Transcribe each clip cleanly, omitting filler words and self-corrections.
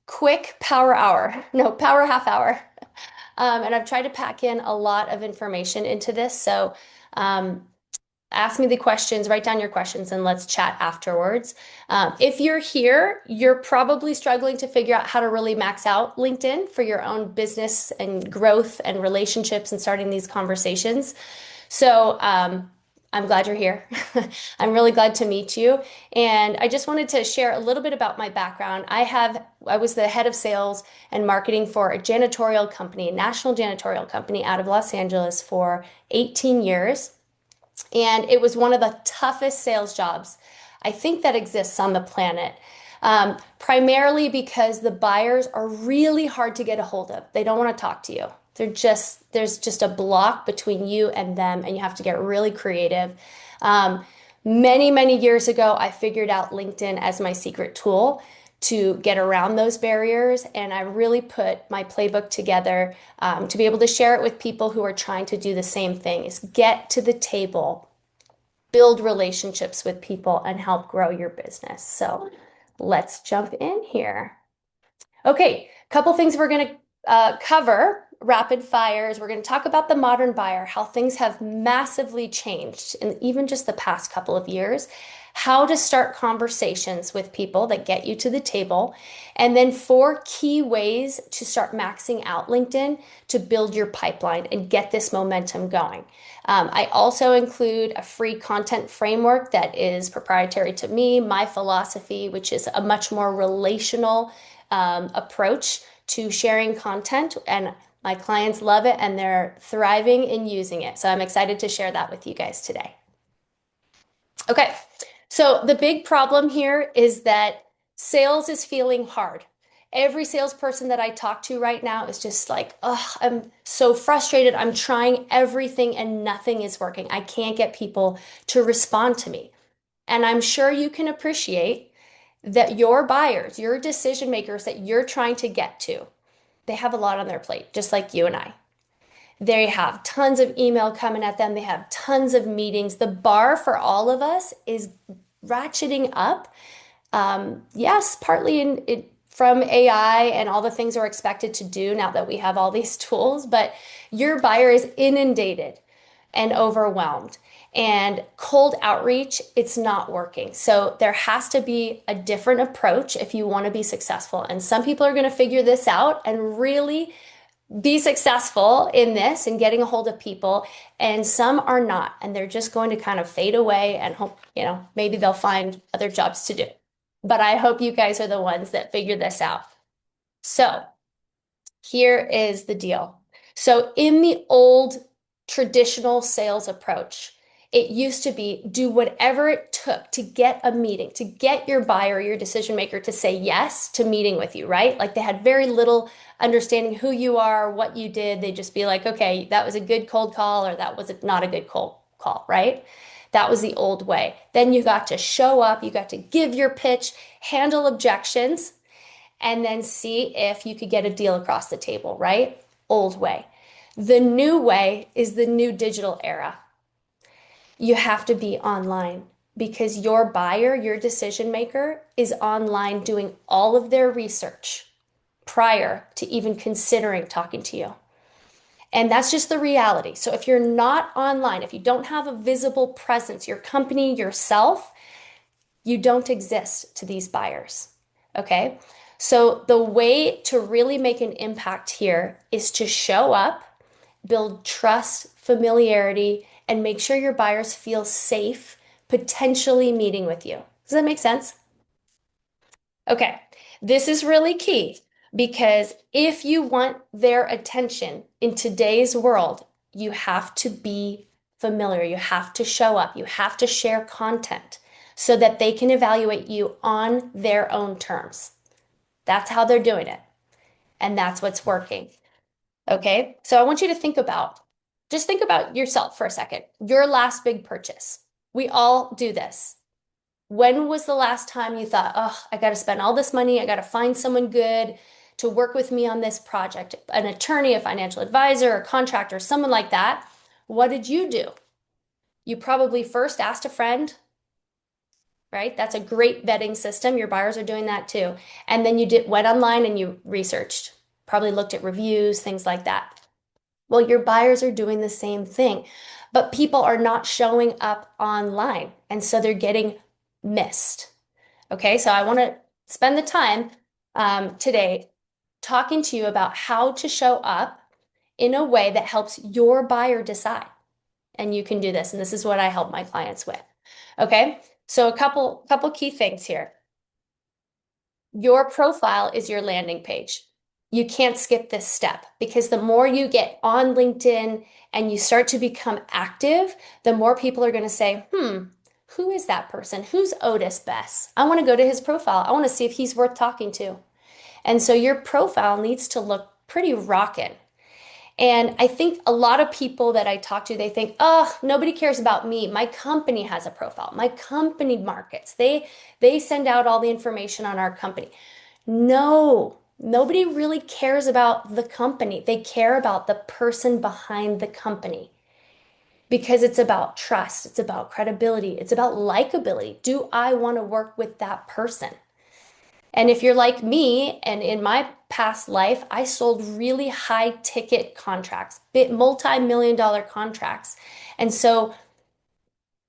quick power hour, no, power half hour. And I've tried to pack in a lot of information into this. So um, ask me the questions, write down your questions, and let's chat afterwards. If you're here, you're probably struggling to figure out how to really max out LinkedIn for your own business and growth and relationships and starting these conversations. So I'm glad you're here. I'm really glad to meet you. And I just wanted to share a little bit about my background. I was the head of sales and marketing for a janitorial company, a national janitorial company out of Los Angeles for 18 years. And it was one of the toughest sales jobs I think that exists on the planet. Primarily because the buyers are really hard to get a hold of. They don't want to talk to you. There's just a block between you and them, and you have to get really creative. Um, many years ago, I figured out LinkedIn as my secret tool to get around those barriers, and I really put my playbook together to be able to share it with people who are trying to do the same thing, is get to the table, build relationships with people, and help grow your business. So let's jump in here. Okay, a couple things we're going to cover rapid fires. We're going to talk about the modern buyer, how things have massively changed in even just the past couple of years, how to start conversations with people that get you to the table, and then four key ways to start maxing out LinkedIn to build your pipeline and get this momentum going. I also include a free content framework that is proprietary to me, my philosophy, which is a much more relational approach to sharing content, and my clients love it and they're thriving in using it. So I'm excited to share that with you guys today. Okay, so the big problem here is that sales is feeling hard. Every salesperson that I talk to right now is just like, oh, I'm so frustrated. I'm trying everything and nothing is working. I can't get people to respond to me. And I'm sure you can appreciate that your buyers, your decision makers that you're trying to get to, they have a lot on their plate, just like you and I. They have tons of email coming at them. They have tons of meetings. The bar for all of us is ratcheting up. Yes, partly from AI and all the things we're expected to do now that we have all these tools, but your buyer is inundated and overwhelmed. And cold outreach, it's not working. So there has to be a different approach if you want to be successful. And some people are going to figure this out and really be successful in this and getting a hold of people, and some are not, and they're just going to kind of fade away and hope, maybe they'll find other jobs to do. But I hope you guys are the ones that figure this out. So here is the deal. So in the old traditional sales approach, it used to be do whatever it took to get a meeting, to get your buyer, your decision maker to say yes to meeting with you, right? Like they had very little understanding who you are, what you did. They'd just be like, okay, that was a good cold call or that was not a good cold call, right? That was the old way. Then you got to show up, you got to give your pitch, handle objections, and then see if you could get a deal across the table, right? Old way. The new way is the new digital era. You have to be online because your buyer, your decision maker, is online doing all of their research prior to even considering talking to you. And that's just the reality. So if you're not online, if you don't have a visible presence, your company, yourself, you don't exist to these buyers. Okay? So the way to really make an impact here is to show up, build trust, familiarity, and make sure your buyers feel safe potentially meeting with you. Does that make sense? Okay, this is really key because if you want their attention in today's world, you have to be familiar. You have to show up. You have to share content so that they can evaluate you on their own terms. That's how they're doing it. And that's what's working. Okay, so I want you to just think about yourself for a second. Your last big purchase. We all do this. When was the last time you thought, oh, I got to spend all this money, I got to find someone good to work with me on this project, an attorney, a financial advisor, a contractor, someone like that? What did you do? You probably first asked a friend, right? That's a great vetting system. Your buyers are doing that too. And then went online and you researched, probably looked at reviews, things like that. Well, your buyers are doing the same thing, but people are not showing up online. And so they're getting missed. Okay, so I want to spend the time today talking to you about how to show up in a way that helps your buyer decide. And you can do this. And this is what I help my clients with. Okay, so a couple key things here. Your profile is your landing page. You can't skip this step because the more you get on LinkedIn and you start to become active, the more people are going to say, who is that person? Who's Otis Bess? I want to go to his profile. I want to see if he's worth talking to. And so your profile needs to look pretty rockin'. And I think a lot of people that I talk to, they think, oh, nobody cares about me. My company has a profile. My company markets. They send out all the information on our company. No, nobody really cares about the company. They care about the person behind the company because it's about trust, it's about credibility, it's about likability. Do I want to work with that person? And if you're like me, and in my past life, I sold really high ticket contracts, multi-million dollar contracts. And so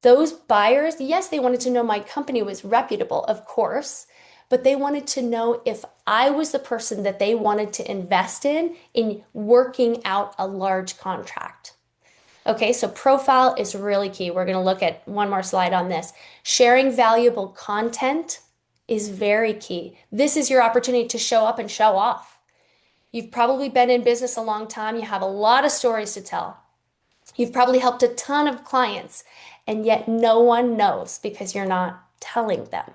those buyers, yes, they wanted to know my company was reputable, of course, but they wanted to know if I was the person that they wanted to invest in working out a large contract. Okay, so profile is really key. We're going to look at one more slide on this. Sharing valuable content is very key. This is your opportunity to show up and show off. You've probably been in business a long time. You have a lot of stories to tell. You've probably helped a ton of clients, and yet no one knows because you're not telling them.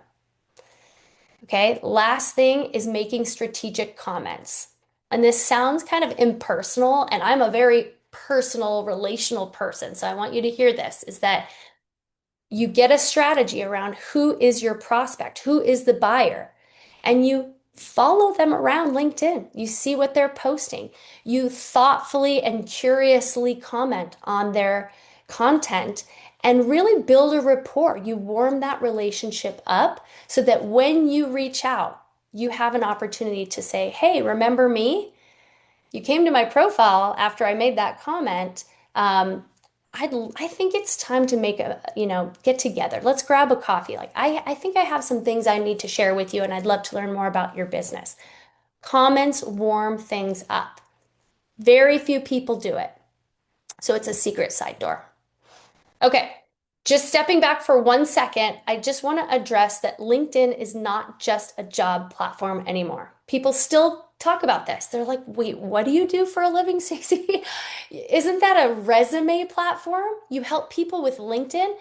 Okay, last thing is making strategic comments. And this sounds kind of impersonal, and I'm a very personal, relational person. So I want you to hear this is that you get a strategy around who is your prospect, who is the buyer, and you follow them around LinkedIn. You see what they're posting. You thoughtfully and curiously comment on their content and really build a rapport. You warm that relationship up so that when you reach out, you have an opportunity to say, hey, remember me? You came to my profile after I made that comment. I think it's time to make get together. Let's grab a coffee. Like, I think I have some things I need to share with you, and I'd love to learn more about your business. Comments warm things up. Very few people do it. So it's a secret side door. Okay, just stepping back for 1 second, I just want to address that LinkedIn is not just a job platform anymore. People still talk about this. They're like, wait, what do you do for a living, Stacey? Isn't that a resume platform? You help people with LinkedIn?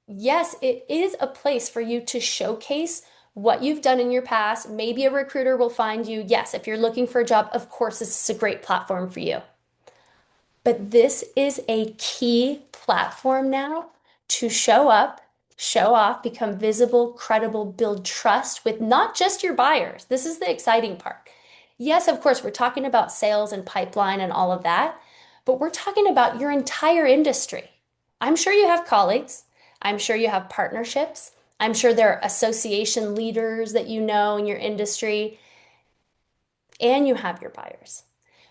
Yes, it is a place for you to showcase what you've done in your past. Maybe a recruiter will find you. Yes, if you're looking for a job, of course, this is a great platform for you. But this is a key platform now to show up, show off, become visible, credible, build trust with not just your buyers. This is the exciting part. Yes, of course, we're talking about sales and pipeline and all of that, but we're talking about your entire industry. I'm sure you have colleagues. I'm sure you have partnerships. I'm sure there are association leaders that you know in your industry, and you have your buyers.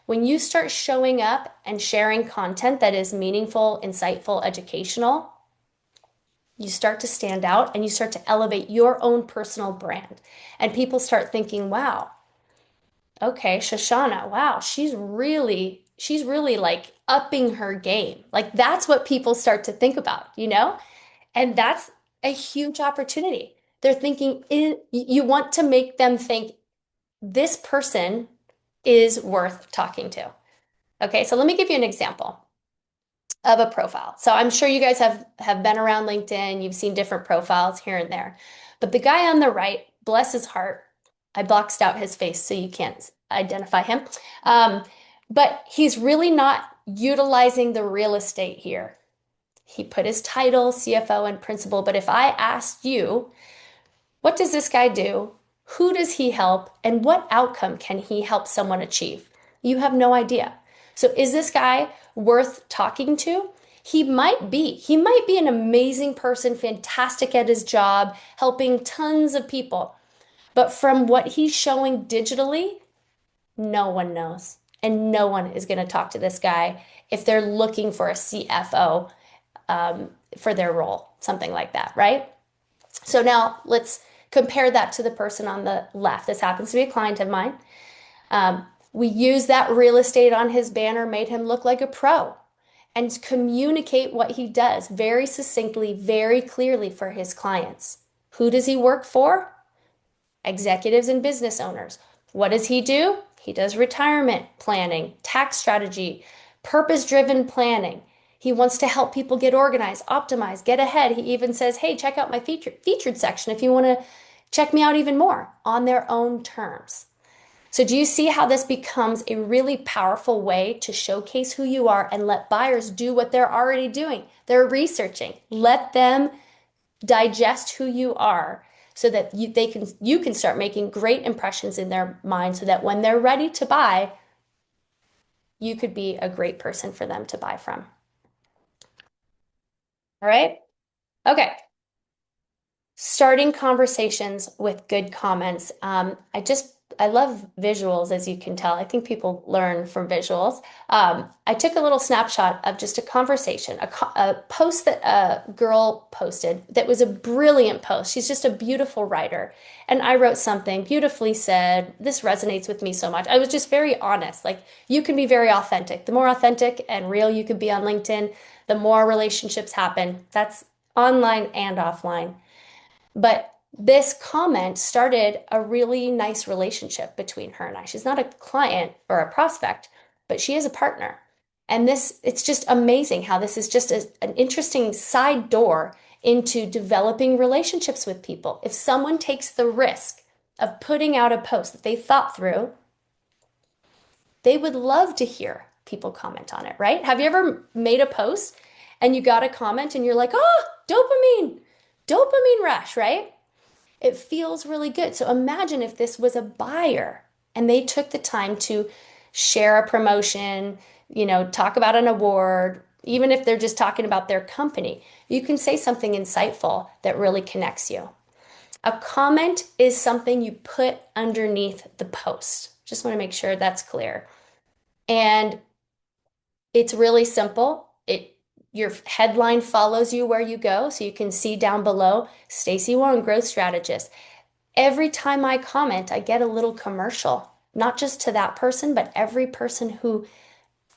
When you start showing up and sharing content that is meaningful, insightful, educational, you start to stand out and you start to elevate your own personal brand. And people start thinking, wow, okay, Shoshana, wow, she's really like upping her game. Like that's what people start to think about, you know? And that's a huge opportunity. They're thinking you want to make them think this person is worth talking to. Okay, so let me give you an example of a profile. So I'm sure you guys have been around LinkedIn, you've seen different profiles here and there. But the guy on the right, bless his heart, I boxed out his face so you can't identify him. But he's really not utilizing the real estate here. He put his title, CFO, and principal. But if I asked you, what does this guy do? Who does he help? And what outcome can he help someone achieve? You have no idea. So is this guy worth talking to? He might be an amazing person, fantastic at his job, helping tons of people. But from what he's showing digitally, no one knows. And no one is going to talk to this guy if they're looking for a CFO for their role, something like that, right? So now let's compare that to the person on the left. This happens to be a client of mine. We use that real estate on his banner, made him look like a pro, and communicate what he does very succinctly, very clearly for his clients. Who does he work for? Executives and business owners. What does he do? He does retirement planning, tax strategy, purpose-driven planning. He wants to help people get organized, optimize, get ahead. He even says, hey, check out my featured section if you want to check me out even more on their own terms. So, do you see how this becomes a really powerful way to showcase who you are and let buyers do what they're already doing? They're researching. Let them digest who you are so that you can start making great impressions in their mind so that when they're ready to buy, you could be a great person for them to buy from. All right? Okay. Starting conversations with good comments. I love visuals, as you can tell. I think people learn from visuals. I took a little snapshot of just a conversation, a post that a girl posted that was a brilliant post. She's just a beautiful writer. And I wrote something beautifully said, this resonates with me so much. I was just very honest. Like, you can be very authentic. The more authentic and real you could be on LinkedIn, the more relationships happen. That's online and offline. But this comment started a really nice relationship between her and I. She's not a client or a prospect, but she is a partner. And it's just amazing how this is just an interesting side door into developing relationships with people. If someone takes the risk of putting out a post that they thought through, they would love to hear people comment on it, right? Have you ever made a post and you got a comment and you're like, oh, dopamine rush, right? It feels really good. So imagine if this was a buyer and they took the time to share a promotion, talk about an award, even if they're just talking about their company. You can say something insightful that really connects you. A comment is something you put underneath the post. Just want to make sure that's clear. And it's really simple. Your headline follows you where you go, so you can see down below, Stacy Wong, growth strategist. Every time I comment, I get a little commercial, not just to that person, but every person who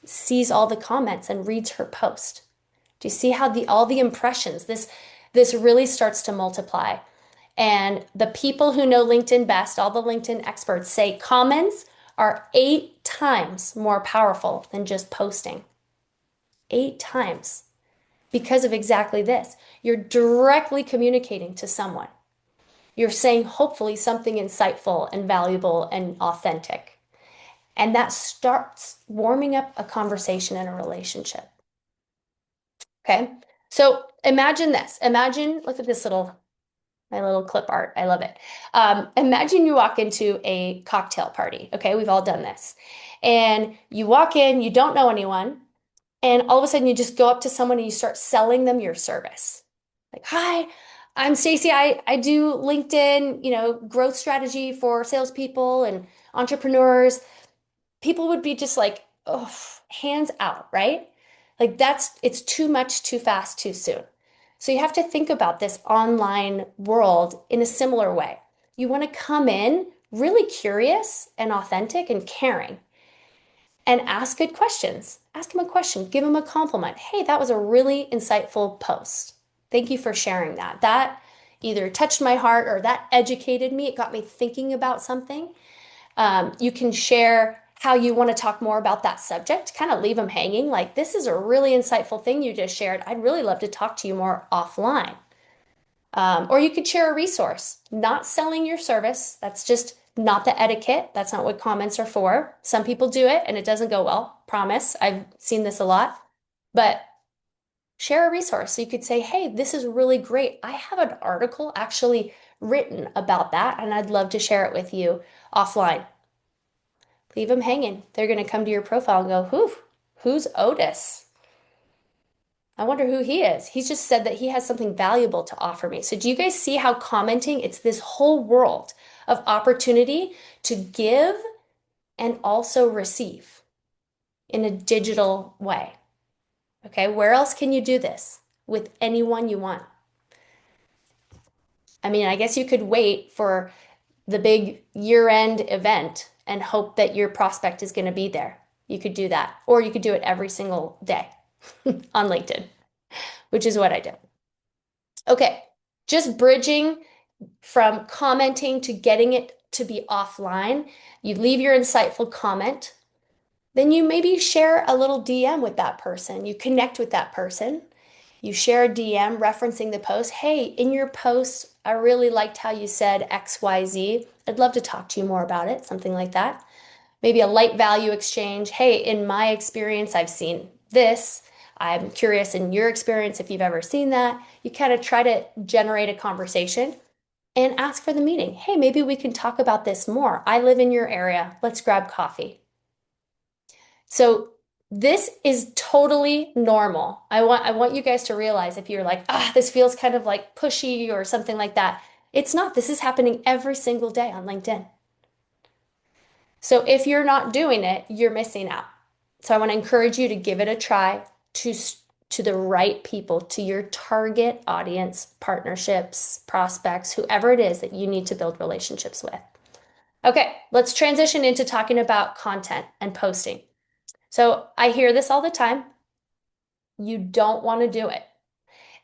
sees all the comments and reads her post. Do you see how all the impressions, this really starts to multiply? And the people who know LinkedIn best, all the LinkedIn experts say comments are 8 times more powerful than just posting. 8 times because of exactly this. You're directly communicating to someone. You're saying hopefully something insightful and valuable and authentic. And that starts warming up a conversation in a relationship. Okay. So imagine this. Look at my little clip art. I love it. Imagine you walk into a cocktail party. Okay. We've all done this. And you walk in, you don't know anyone. And all of a sudden you just go up to someone and you start selling them your service. Like, hi, I'm Stacy. I do LinkedIn, growth strategy for salespeople and entrepreneurs. People would be just like, oh, hands out, right? Like it's too much, too fast, too soon. So you have to think about this online world in a similar way. You want to come in really curious and authentic and caring and ask good questions. Ask him a question, give him a compliment. Hey, that was a really insightful post. Thank you for sharing that. That either touched my heart or that educated me. It got me thinking about something. You can share how you want to talk more about that subject, kind of leave them hanging. Like, this is a really insightful thing you just shared. I'd really love to talk to you more offline. Or you could share a resource, not selling your service. That's just not the etiquette. That's not what comments are for. Some people do it and it doesn't go well. Promise. I've seen this a lot. But share a resource. So you could say, hey, this is really great. I have an article actually written about that, and I'd love to share it with you offline. Leave them hanging. They're going to come to your profile and go, who's Otis? I wonder who he is. He's just said that he has something valuable to offer me. So do you guys see how commenting, it's this whole world of opportunity to give and also receive in a digital way? Okay, where else can you do this? With anyone you want. I mean, I guess you could wait for the big year-end event and hope that your prospect is going to be there. You could do that. Or you could do it every single day on LinkedIn, which is what I did. Okay, just bridging from commenting to getting it to be offline. You leave your insightful comment, then you maybe share a little DM with that person. You connect with that person. You share a DM referencing the post. Hey, in your post, I really liked how you said XYZ. I'd love to talk to you more about it, something like that. Maybe a light value exchange. Hey, in my experience, I've seen this. I'm curious in your experience if you've ever seen that. You kind of try to generate a conversation and ask for the meeting. Hey, maybe we can talk about this more. I live in your area. Let's grab coffee. So this is totally normal. I want you guys to realize if you're like, this feels kind of like pushy or something like that. It's not. This is happening every single day on LinkedIn. So if you're not doing it, you're missing out. So I want to encourage you to give it a try to to the right people, to your target audience, partnerships, prospects, whoever it is that you need to build relationships with. Okay, let's transition into talking about content and posting. So I hear this all the time. You don't want to do it.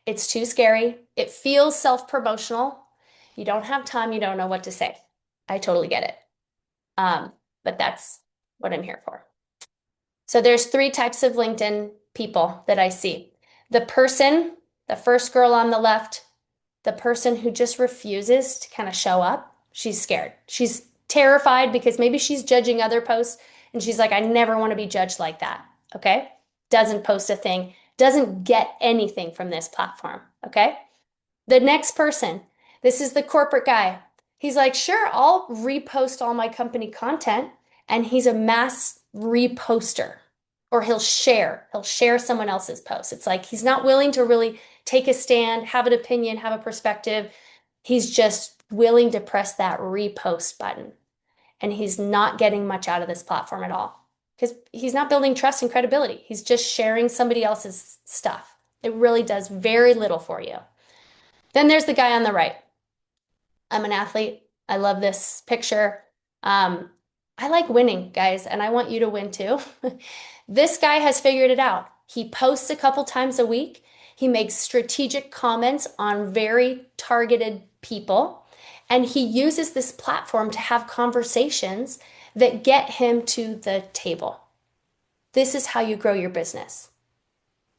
It's too scary. It feels self-promotional. You don't have time. You don't know what to say. I totally get it. But that's what I'm here for. So there's three types of LinkedIn people that I see. The person, the first girl on the left, the person who just refuses to kind of show up. She's scared. She's terrified because maybe she's judging other posts and she's like, I never want to be judged like that. Okay. Doesn't post a thing, doesn't get anything from this platform. Okay. The next person, this is the corporate guy. He's like, sure, I'll repost all my company content. And he's a mass reposter, or he'll share someone else's post. It's like he's not willing to really take a stand, have an opinion, have a perspective. He's just willing to press that repost button. And he's not getting much out of this platform at all because he's not building trust and credibility. He's just sharing somebody else's stuff. It really does very little for you. Then there's the guy on the right. I'm an athlete. I love this picture. I like winning, guys, and I want you to win too. This guy has figured it out. He posts a couple times a week. He makes strategic comments on very targeted people, and he uses this platform to have conversations that get him to the table. This is how you grow your business.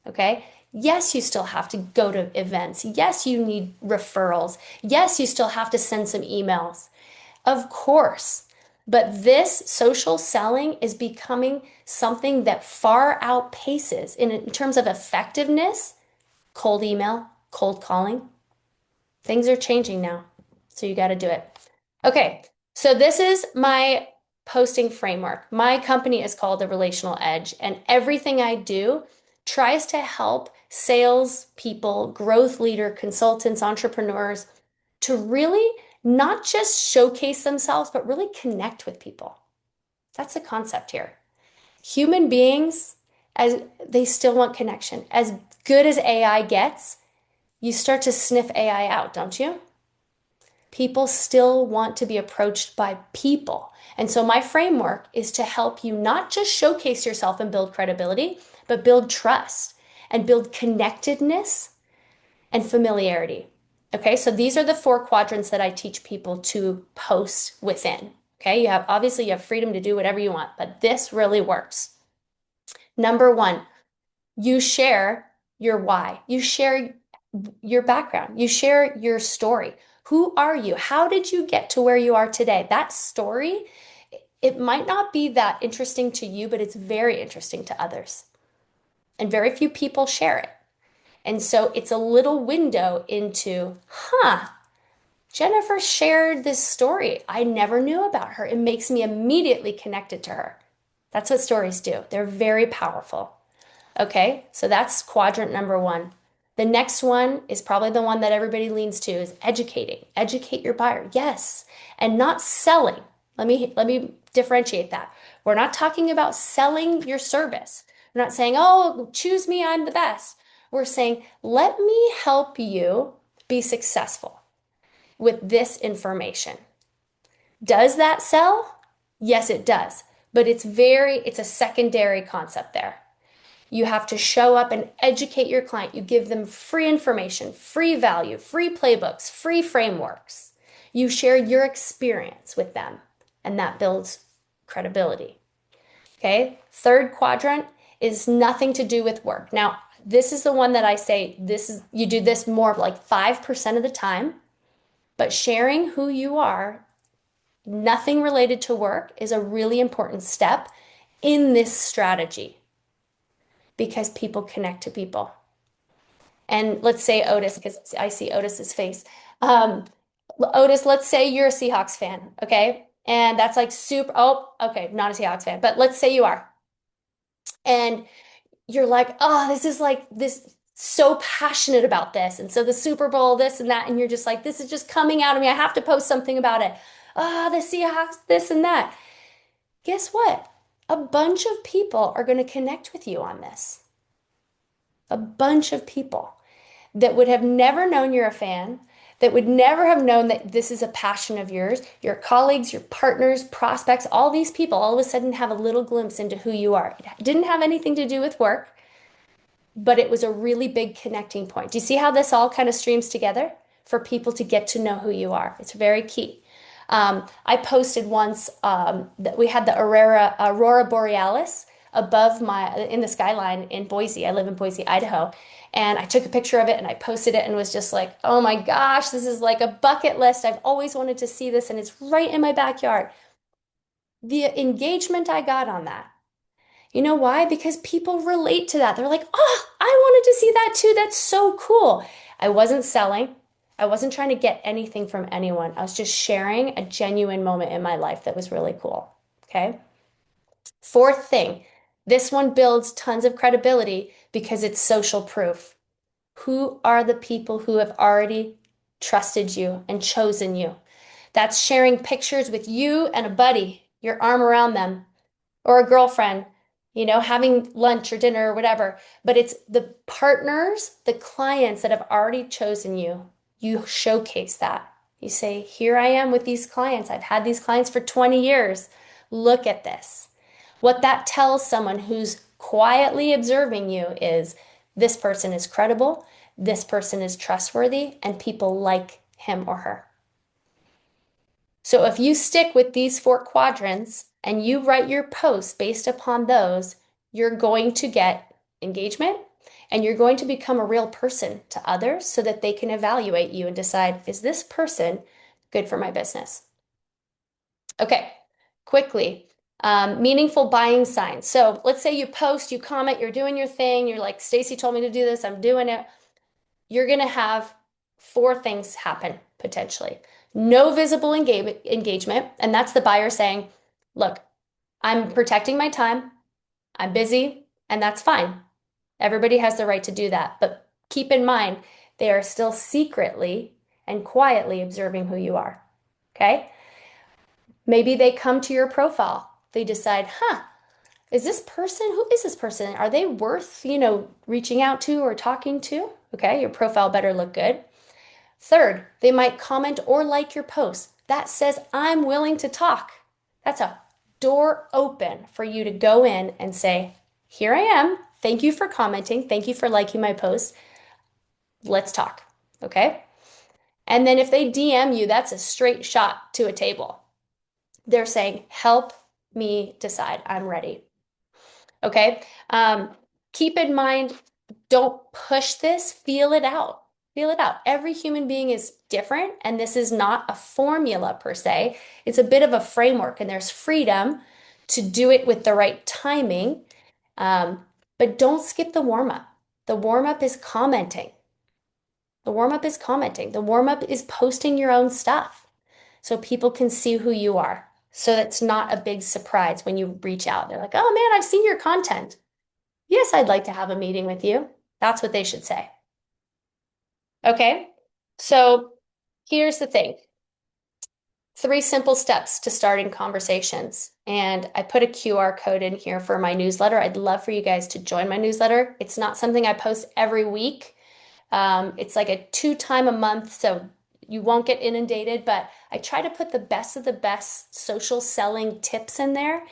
Okay? Yes, you still have to go to events. Yes, you need referrals. Yes, you still have to send some emails. Of course. But this social selling is becoming something that far outpaces, in terms of effectiveness, cold email, cold calling. Things are changing now. So you got to do it. Okay. So this is my posting framework. My company is called The Relational Edge, and everything I do tries to help sales people, growth leader, consultants, entrepreneurs to really not just showcase themselves, but really connect with people. That's the concept here. Human beings, as they still want connection. As good as AI gets, you start to sniff AI out, don't you? People still want to be approached by people. And so my framework is to help you not just showcase yourself and build credibility, but build trust and build connectedness and familiarity. Okay, so these are the four quadrants that I teach people to post within. Okay, you have freedom to do whatever you want, but this really works. Number one, you share your why. You share your background. You share your story. Who are you? How did you get to where you are today? That story, it might not be that interesting to you, but it's very interesting to others. And very few people share it. And so it's a little window into, Jennifer shared this story. I never knew about her. It makes me immediately connected to her. That's what stories do. They're very powerful. Okay, so that's quadrant number one. The next one is probably the one that everybody leans to is educating. Educate your buyer. Yes, and not selling. Let me differentiate that. We're not talking about selling your service. We're not saying, "Oh, choose me, I'm the best." We're saying, "Let me help you be successful with this information." Does that sell? Yes, it does. But it's a secondary concept there. You have to show up and educate your client. You give them free information, free value, free playbooks, free frameworks. You share your experience with them, and that builds credibility. Okay. Third quadrant is nothing to do with work. Now, this is the one that I say you do this more of like 5% of the time, but sharing who you are, nothing related to work, is a really important step in this strategy because people connect to people. And let's say Otis, because I see Otis's face. Um, Otis, let's say you're a Seahawks fan, okay? And that's like super, oh, okay, not a Seahawks fan, but let's say you are. And you're like, oh, this is like this, so passionate about this. And so the Super Bowl, this and that. And you're just like, this is just coming out of me. I have to post something about it. Ah, the Seahawks, this and that. Guess what? A bunch of people are going to connect with you on this. A bunch of people that would have never known you're a fan, that would never have known that this is a passion of yours, your colleagues, your partners, prospects, all these people all of a sudden have a little glimpse into who you are. It didn't have anything to do with work, but it was a really big connecting point. Do you see how this all kind of streams together for people to get to know who you are? It's very key. I posted once that we had the Aurora Borealis above in the skyline in Boise. I live in Boise, Idaho. And I took a picture of it and I posted it and was just like, oh my gosh, this is like a bucket list. I've always wanted to see this and it's right in my backyard. The engagement I got on that. You know why? Because people relate to that. They're like, oh, I wanted to see that too. That's so cool. I wasn't selling. I wasn't trying to get anything from anyone. I was just sharing a genuine moment in my life that was really cool. Okay. Fourth thing, this one builds tons of credibility because it's social proof. Who are the people who have already trusted you and chosen you? That's sharing pictures with you and a buddy, your arm around them, or a girlfriend, having lunch or dinner or whatever. But it's the partners, the clients that have already chosen you. You showcase that. You say, here I am with these clients. I've had these clients for 20 years. Look at this. What that tells someone who's quietly observing you is this person is credible, this person is trustworthy, and people like him or her. So if you stick with these four quadrants and you write your posts based upon those, you're going to get engagement and you're going to become a real person to others so that they can evaluate you and decide, is this person good for my business? Okay, quickly. Meaningful buying signs. So let's say you post, you comment, you're doing your thing. You're like, Stacy told me to do this. I'm doing it. You're going to have four things happen potentially. No visible engagement. And that's the buyer saying, look, I'm protecting my time. I'm busy, and that's fine. Everybody has the right to do that. But keep in mind, they are still secretly and quietly observing who you are. Okay? Maybe they come to your profile. They decide, who is this person? Are they worth, reaching out to or talking to? Okay, your profile better look good. Third, they might comment or like your post. That says, I'm willing to talk. That's a door open for you to go in and say, here I am. Thank you for commenting. Thank you for liking my post. Let's talk. Okay. And then if they DM you, that's a straight shot to a table. They're saying, help me decide. I'm ready. Okay. Keep in mind, don't push this, feel it out. Feel it out. Every human being is different, and this is not a formula per se. It's a bit of a framework, and there's freedom to do it with the right timing. But don't skip the warm up. The warm up is commenting. The warm up is commenting. The warm up is posting your own stuff so people can see who you are. So that's not a big surprise when you reach out. They're like, oh man, I've seen your content. Yes, I'd like to have a meeting with you. That's what they should say. Okay. So here's the thing. 3 simple steps to starting conversations. And I put a QR code in here for my newsletter. I'd love for you guys to join my newsletter. It's not something I post every week. It's like a 2 time a month, so you won't get inundated, but I try to put the best of the best social selling tips in there.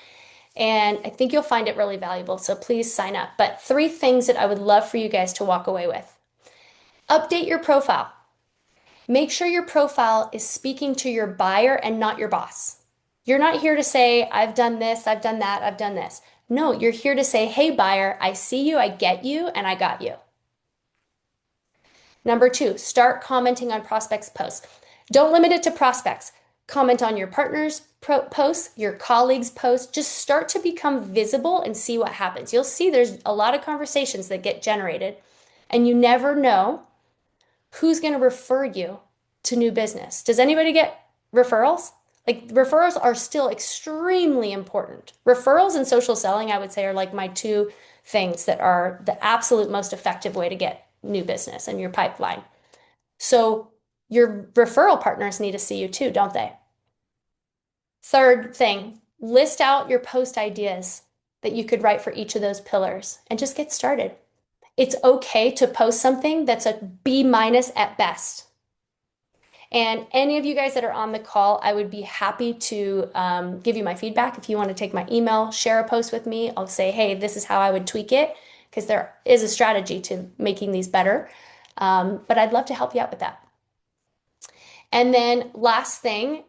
And I think you'll find it really valuable. So please sign up. But 3 things that I would love for you guys to walk away with. Update your profile. Make sure your profile is speaking to your buyer and not your boss. You're not here to say, I've done this, I've done that, I've done this. No, you're here to say, hey, buyer, I see you, I get you, and I got you. Number 2, start commenting on prospects' posts. Don't limit it to prospects. Comment on your partner's posts, your colleagues' posts. Just start to become visible and see what happens. You'll see there's a lot of conversations that get generated, and you never know who's going to refer you to new business. Does anybody get referrals? Like referrals are still extremely important. Referrals and social selling, I would say, are like my 2 things that are the absolute most effective way to get new business in your pipeline. So your referral partners need to see you too, don't they? Third thing, list out your post ideas that you could write for each of those pillars and just get started. It's okay to post something that's a B minus at best. And any of you guys that are on the call, I would be happy to give you my feedback. If you want to take my email, share a post with me, I'll say, hey, this is how I would tweak it, because there is a strategy to making these better. But I'd love to help you out with that. And then last thing,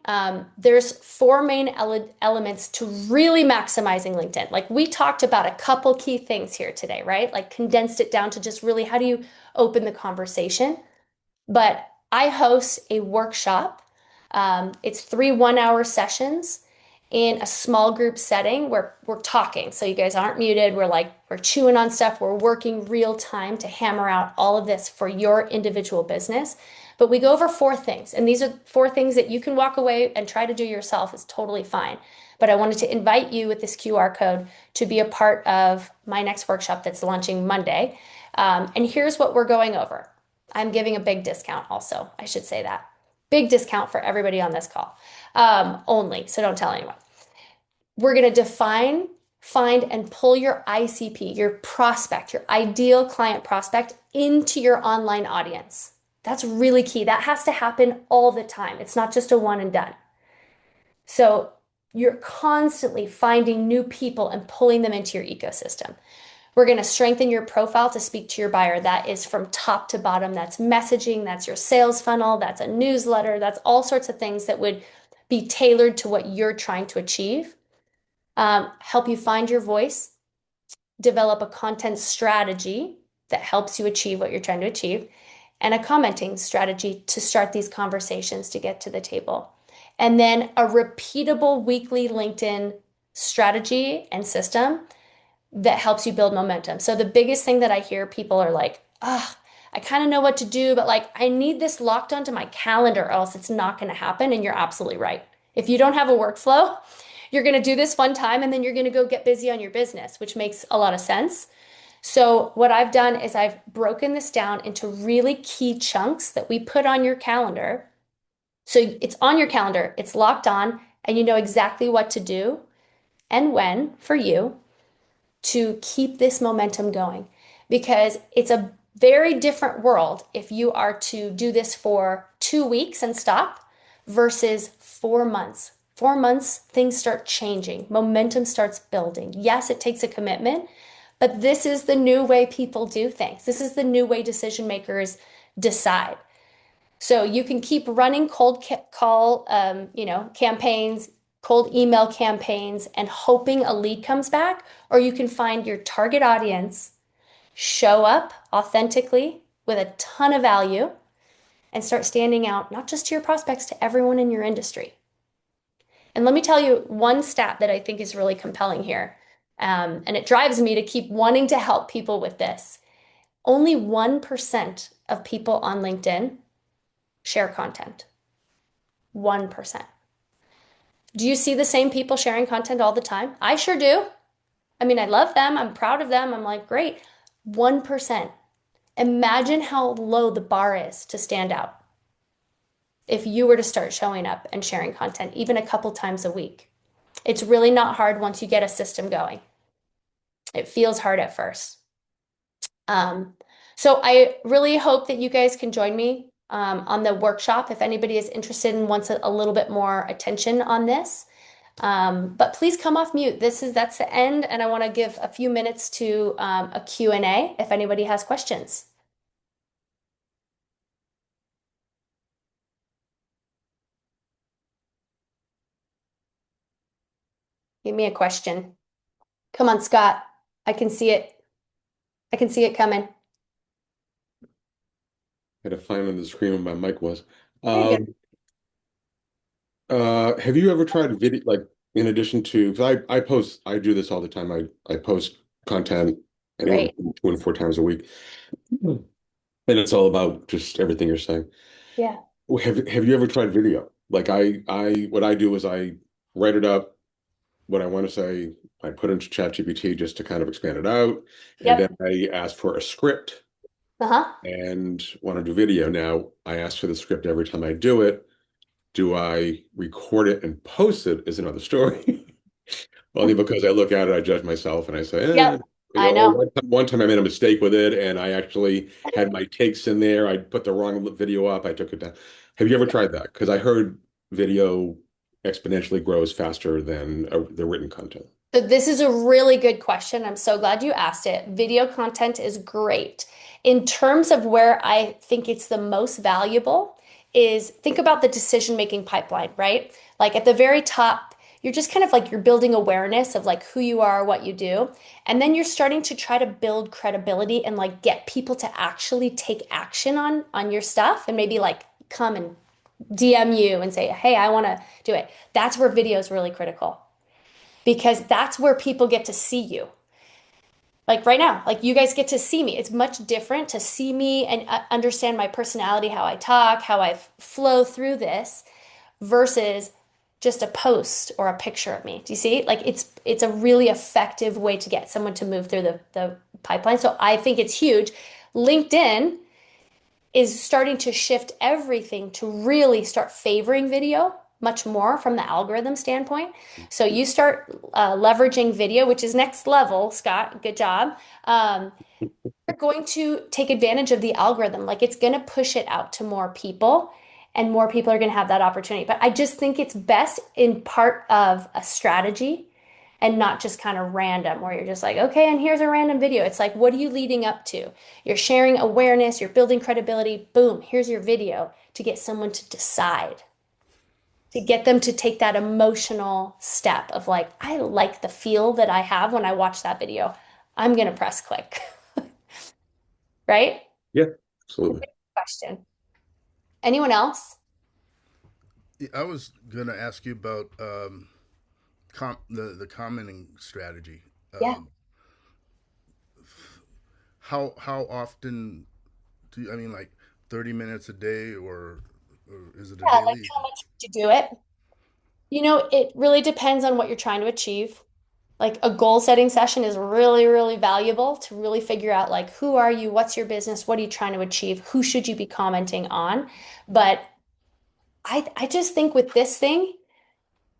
there's 4 main elements to really maximizing LinkedIn. Like we talked about a couple key things here today, right? Like condensed it down to just really how do you open the conversation? But I host a workshop. It's 3 1-hour sessions in a small group setting where we're talking. So you guys aren't muted. We're chewing on stuff. We're working real time to hammer out all of this for your individual business. But we go over 4 things, and these are 4 things that you can walk away and try to do yourself. It's totally fine. But I wanted to invite you with this QR code to be a part of my next workshop that's launching Monday. And here's what we're going over. I'm giving a big discount also. I should say that. Big discount for everybody on this call only. So don't tell anyone. We're going to define, find, and pull your ICP, your prospect, your ideal client prospect into your online audience. That's really key. That has to happen all the time. It's not just a one and done. So you're constantly finding new people and pulling them into your ecosystem. We're going to strengthen your profile to speak to your buyer. That is from top to bottom. That's messaging, that's your sales funnel, that's a newsletter, that's all sorts of things that would be tailored to what you're trying to achieve. Help you find your voice, develop a content strategy that helps you achieve what you're trying to achieve, and a commenting strategy to start these conversations to get to the table. And then a repeatable weekly LinkedIn strategy and system that helps you build momentum. So the biggest thing that I hear people are like, I kind of know what to do, but like I need this locked onto my calendar, or else it's not going to happen. And you're absolutely right. If you don't have a workflow, you're going to do this one time and then you're going to go get busy on your business, which makes a lot of sense. So what I've done is I've broken this down into really key chunks that we put on your calendar. So it's on your calendar, it's locked on, and you know exactly what to do and when for you to keep this momentum going. Because it's a very different world if you are to do this for 2 weeks and stop versus 4 months. 4 months, things start changing, momentum starts building. Yes, it takes a commitment, but this is the new way people do things. This is the new way decision makers decide. So you can keep running cold call, campaigns, cold email campaigns, and hoping a lead comes back, or you can find your target audience, show up authentically with a ton of value, and start standing out, not just to your prospects, to everyone in your industry. And let me tell you one stat that I think is really compelling here. And it drives me to keep wanting to help people with this. Only 1% of people on LinkedIn share content. 1%. Do you see the same people sharing content all the time? I sure do. I mean, I love them. I'm proud of them. I'm like, great. 1%. Imagine how low the bar is to stand out if you were to start showing up and sharing content, even a couple times a week. It's really not hard once you get a system going. It feels hard at first. Um, so I really hope that you guys can join me on the workshop if anybody is interested and wants a little bit more attention on this. But please come off mute. That's the end, and I want to give a few minutes to a Q&A if anybody has questions. Give me a question. Come on, Scott. I can see it. I can see it coming. Had to find on the screen where my mic was. There you go. Um, have you ever tried video, like in addition to, because I do this all the time. I post content anywhere Great. between 2 and 4 times a week. And it's all about just everything you're saying. Yeah. Have you ever tried video? Like what I do is I write it up, what I want to say, I put into ChatGPT just to kind of expand it out, and Yep. then I ask for a script Uh-huh. and want to do video. Now, I ask for the script every time I do it. Do I record it and post it is another story. Only because I look at it, I judge myself and I say, Yep. I or know. one time I made a mistake with it and I actually had my takes in there. I put the wrong video up. I took it down. Have you ever tried that? Because I heard video exponentially grows faster than the written content. So this is a really good question. I'm so glad you asked it. Video content is great. In terms of where I think it's the most valuable is think about the decision-making pipeline, right? Like at the very top, you're just kind of like you're building awareness of like who you are, what you do, and then you're starting to try to build credibility and like get people to actually take action on your stuff and maybe like come and DM you and say, "Hey, I want to do it." That's where video is really critical because that's where people get to see you. Like right now, like you guys get to see me. It's much different to see me and understand my personality, how I talk, how I flow through this versus just a post or a picture of me. Do you see? Like it's a really effective way to get someone to move through the pipeline. So I think it's huge. LinkedIn is starting to shift everything to really start favoring video much more from the algorithm standpoint. So you start leveraging video, which is next level, Scott. Good job. You're going to take advantage of the algorithm. Like it's going to push it out to more people, and more people are going to have that opportunity. But I just think it's best in part of a strategy and not just kind of random where you're just like, okay, and here's a random video. It's like, what are you leading up to? You're sharing awareness, you're building credibility. Boom, here's your video to get someone to decide, to get them to take that emotional step of like, I like the feel that I have when I watch that video. I'm going to press click, right? Yeah, absolutely. Question. Anyone else? Yeah, I was gonna ask you about the commenting strategy. Yeah. Um, how often do you, I mean, like 30 minutes a day, or is it a Yeah, like daily? how much to do it? It really depends on what you're trying to achieve. Like a goal setting session is really, really valuable to really figure out like who are you, what's your business, what are you trying to achieve, who should you be commenting on. But I just think with this thing,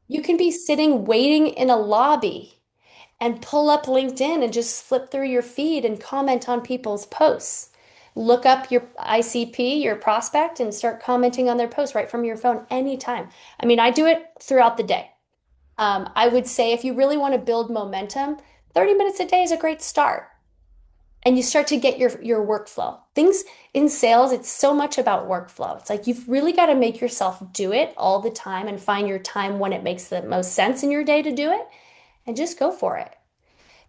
you can be sitting waiting in a lobby and pull up LinkedIn and just flip through your feed and comment on people's posts. Look up your ICP, your prospect, and start commenting on their posts right from your phone anytime. I mean, I do it throughout the day. I would say if you really want to build momentum, 30 minutes a day is a great start. And you start to get your workflow. Things in sales, it's so much about workflow. It's like you've really got to make yourself do it all the time and find your time when it makes the most sense in your day to do it and just go for it.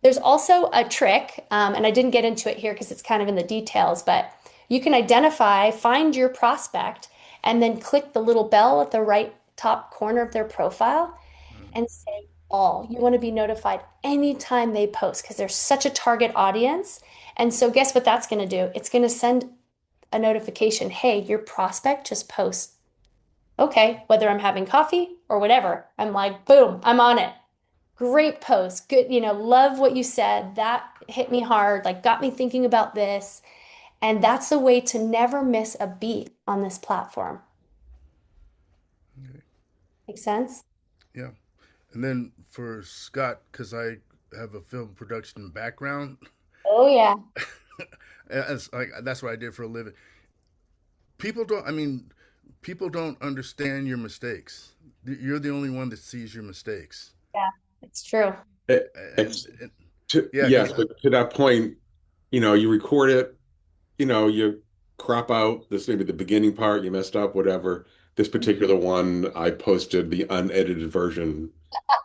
There's also a trick, and I didn't get into it here because it's kind of in the details, but you can identify, find your prospect, and then click the little bell at the right top corner of their profile and say all. You want to be notified anytime they post because they're such a target audience. And so, guess what that's going to do? It's going to send a notification. Hey, your prospect just post. Okay, whether I'm having coffee or whatever, I'm like, boom, I'm on it. great post. Good, love what you said. That hit me hard, like got me thinking about this. And that's a way to never miss a beat on this platform. Okay. Make sense? Yeah. And then for Scott, because I have a film production background, Oh, yeah. that's what I did for a living. People don't. I mean, people don't understand your mistakes. You're the only one that sees your mistakes. Yeah, it's true. Eh, And, and yeah, because Yes, but to that point, you record it, you crop out this maybe the beginning part, you messed up, whatever. This particular one, I posted the unedited version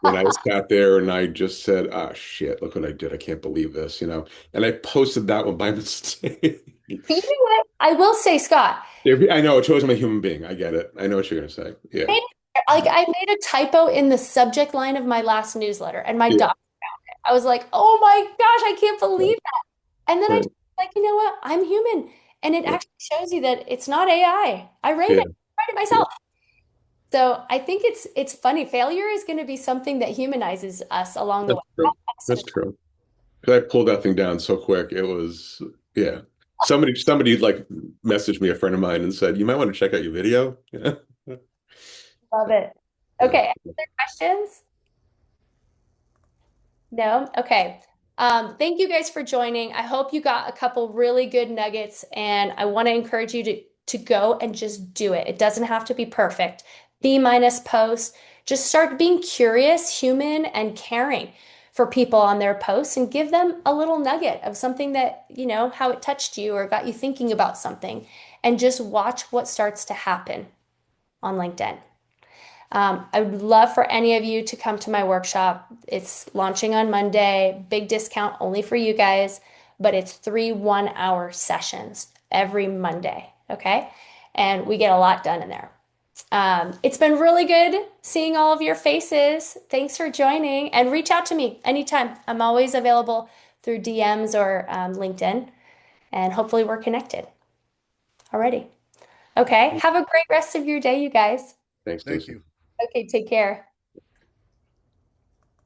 when I sat there and I just said, ah, shit, look what I did. I can't believe this. And I posted that one by mistake. You know what? I will say, Scott, I know it shows I'm a human being. I get it. I know what you're gonna say. Yeah. made- I made a typo in the subject line of my last newsletter, and my Yeah. doc, I was like, oh my gosh, I can't believe Right. that. And then I Right. just like, you know what? I'm human. And it Right. actually shows you that it's not AI. I Yeah. write it Yeah. myself. So I think it's funny. Failure is going to be something that humanizes us along the That's way. true. That's Accident. true. 'Cause I pulled that thing down so quick. It was, yeah. Somebody like messaged me, a friend of mine, and said, "You might want to check out your video." Yeah. Love it. Yeah. Okay, any other questions? No? Okay. Thank you guys for joining. I hope you got a couple really good nuggets, and I want to encourage you to go and just do it. It doesn't have to be perfect. B minus post. Just start being curious, human, and caring for people on their posts and give them a little nugget of something that, how it touched you or got you thinking about something, and just watch what starts to happen on LinkedIn. I would love for any of you to come to my workshop. It's launching on Monday, big discount only for you guys, but it's 3 1-hour sessions every Monday. Okay. And we get a lot done in there. It's been really good seeing all of your faces. Thanks for joining and reach out to me anytime. I'm always available through DMs or LinkedIn, and hopefully we're connected already. Okay. Have a great rest of your day, you guys. Thanks, thank Stacy. you. Okay. Take care.